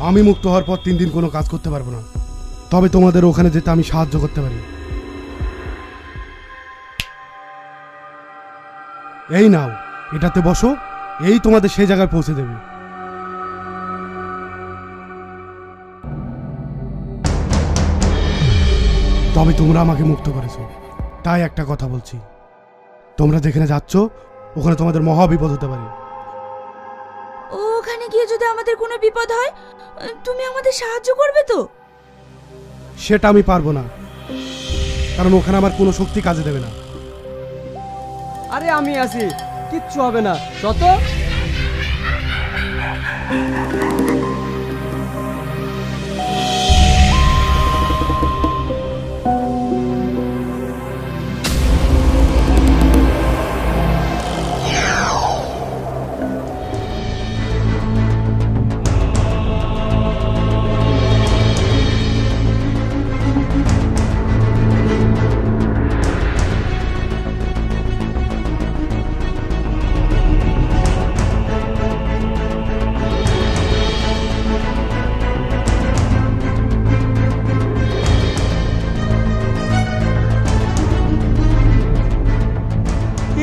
আমি মুক্ত হওয়ার পর 3 দিন কোনো কাজ করতে পারবো না, তবে তোমাদের ওখানে যেতে আমি সাহায্য করতে পারি। এই নাও, এটাতে বসো, এই তোমাদের সেই জায়গায় পৌঁছে দেবে। তবে তোমরা আমাকে মুক্ত করেছো, তাই একটা কথা বলছি, তোমরা যেখানে যাচ্ছ ওখানে তোমাদের মহা বিপদ হতে পারে। ওখানে গিয়ে যদি আমাদের কোনো বিপদ হয়, তুমি আমাদের সাহায্য করবে তো? সেটা আমি পারবো না, কারণ ওখানে আমার কোনো শক্তি কাজে দেবে না। আরে আমি আছি, কিচ্ছু হবে না, যত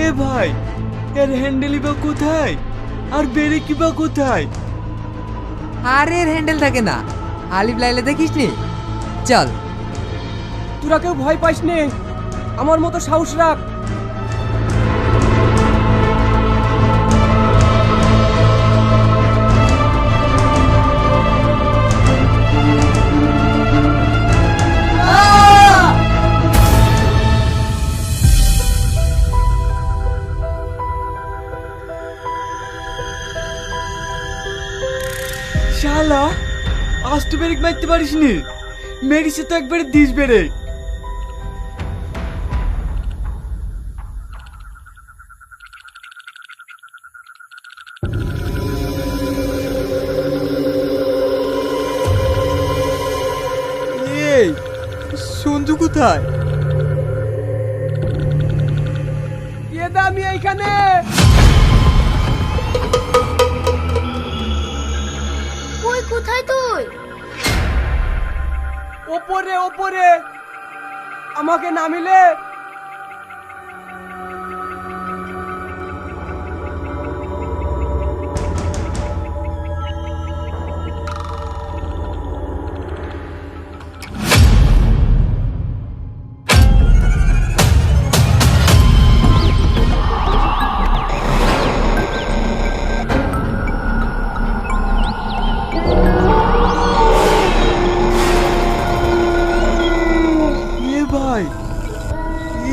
এ ভাই, এর হ্যান্ডেলই বা কোথায় আর ব্রেকই বা কোথায়? আর এর হ্যান্ডেল থাকে না, আলিফ লাইলে দেখিস নি? চল। তোরা কেউ ভয় পাইস নে, আমার মতো সাহস রাখ। শালা, আস্তে ব্রেক মারতে পারিস নি, মেরিসে তো একবারে দিস ব্রেক। এই সঞ্জু কোথায়? আমি এইখানে। কই, কোথায় তুই? ওপরে ওপরে, আমাকে নামিলে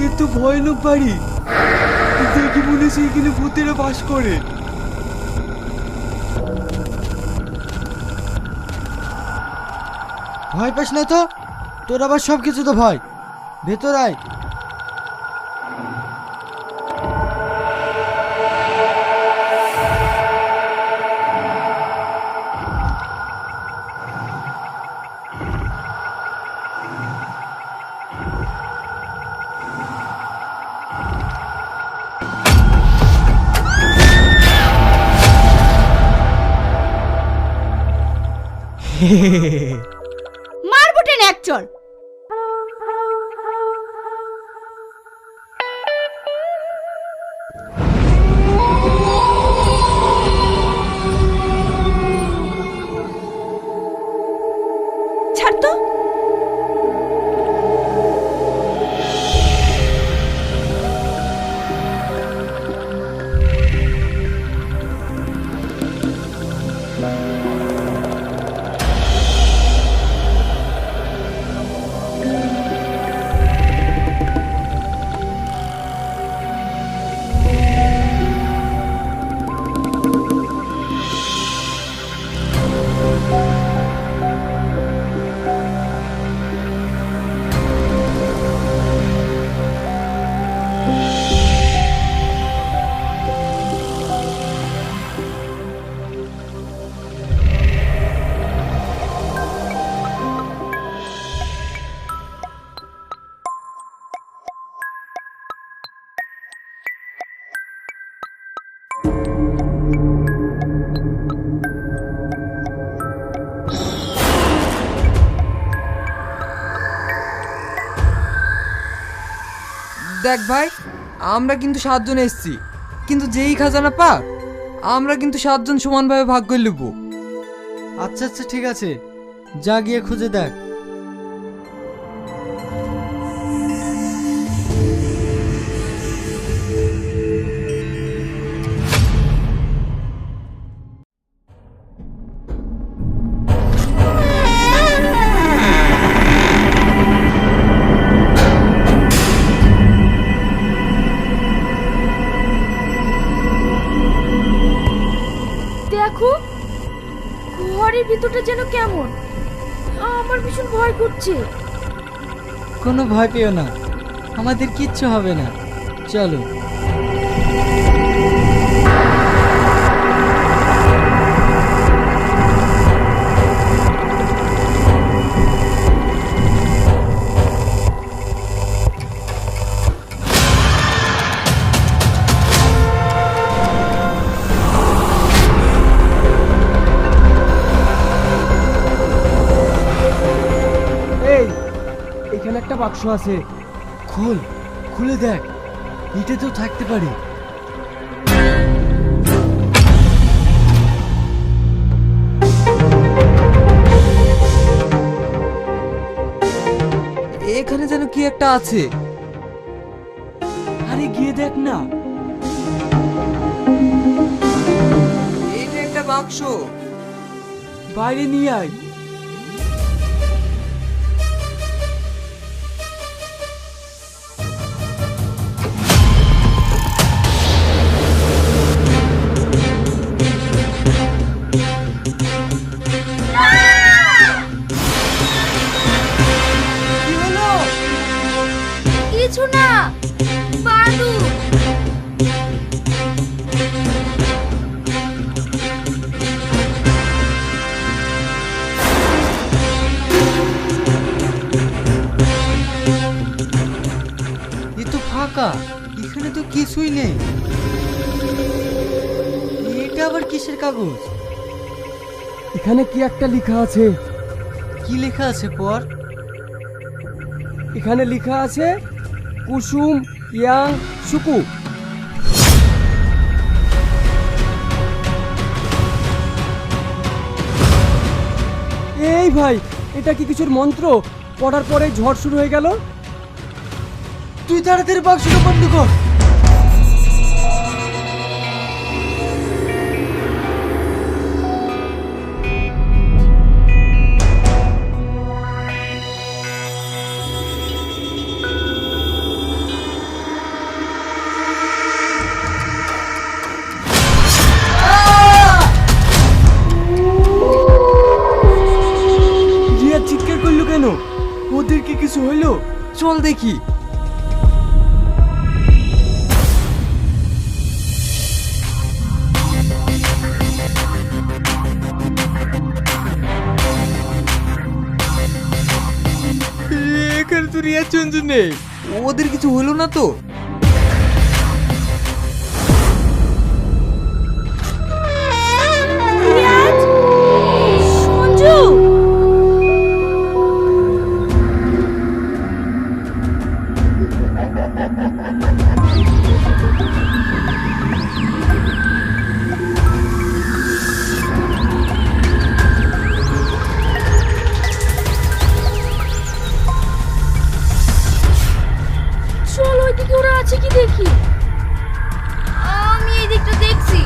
এ তো ভয়ানক বাড়ি, দেখি মনে হচ্ছে এখানে ভূতেরা বাস করে। ভয় পাস না তো, তোর আবার সব কিছু তো ভয়। ভেতর আয়। মারবো টেনে এক চড়। ছাড় তো। দেখ ভাই, আমরা কিন্তু 7 জন এসেছি, কিন্তু যেই খাজানা পাক আমরা কিন্তু 7 জন সমানভাবে ভাগ করে নেব। আচ্ছা আচ্ছা ঠিক আছে, যা গিয়ে খুঁজে দেখ। দেখো, ঘরের ভিতরটা যেন কেমন, আমার ভীষণ ভয় করছে। কোনো ভয় পেও না, আমাদের কিচ্ছু হবে না, চলো। এই, এখানে একটা বাক্স আছে। খুলে দেখ, ইটে তো থাকতে পারে। এখানে যেন কি একটা আছে। আরে গিয়ে দেখ না। এটা একটা বাক্স। বাইরে নিয়ে আয়। কিছু না, বাদু। এ তো ফাঁকা, এখানে তো কিছুই নেই। এটা আবার কিসের কাগজ? এখানে কি একটা লেখা আছে। কি লেখা আছে পর? এখানে লেখা আছে কুসুম ইয়াং সুকু। এই ভাই, এটা কি কিছুর মন্ত্র? পড়ার পরে ঝড় শুরু হয়ে গেল। তুই তাড়াতাড়ি বাক্সটা বন্ধ কর। রিয়া চিৎকার করলো কেন? ওদের কি কিছু হইলো? চল দেখি। এখানে তো রিয়া চঞ্চু নেই, ওদের কিছু হলো না তো? রিয়াজ, সঞ্জু, চল ওইদিকে ওরা আছে কি দেখি। আমি এই দিকটা দেখছি।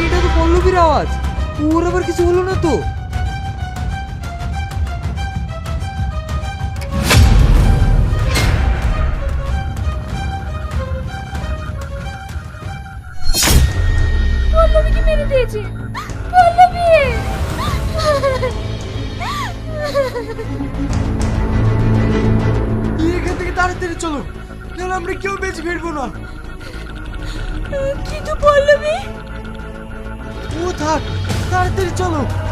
এটা তো পল্লবীর আওয়াজ, ওর আবার কিছু হলো না তো? পল্লবীকে মেরে দিয়েছে। পল্লবী, এখান থেকে তাড়াতাড়ি চলো, নাহলে আমরা কেউ বেঁচে ফিরবো না। কিন্তু পল্লবী, থাক, তাড়াতাড়ি চলো।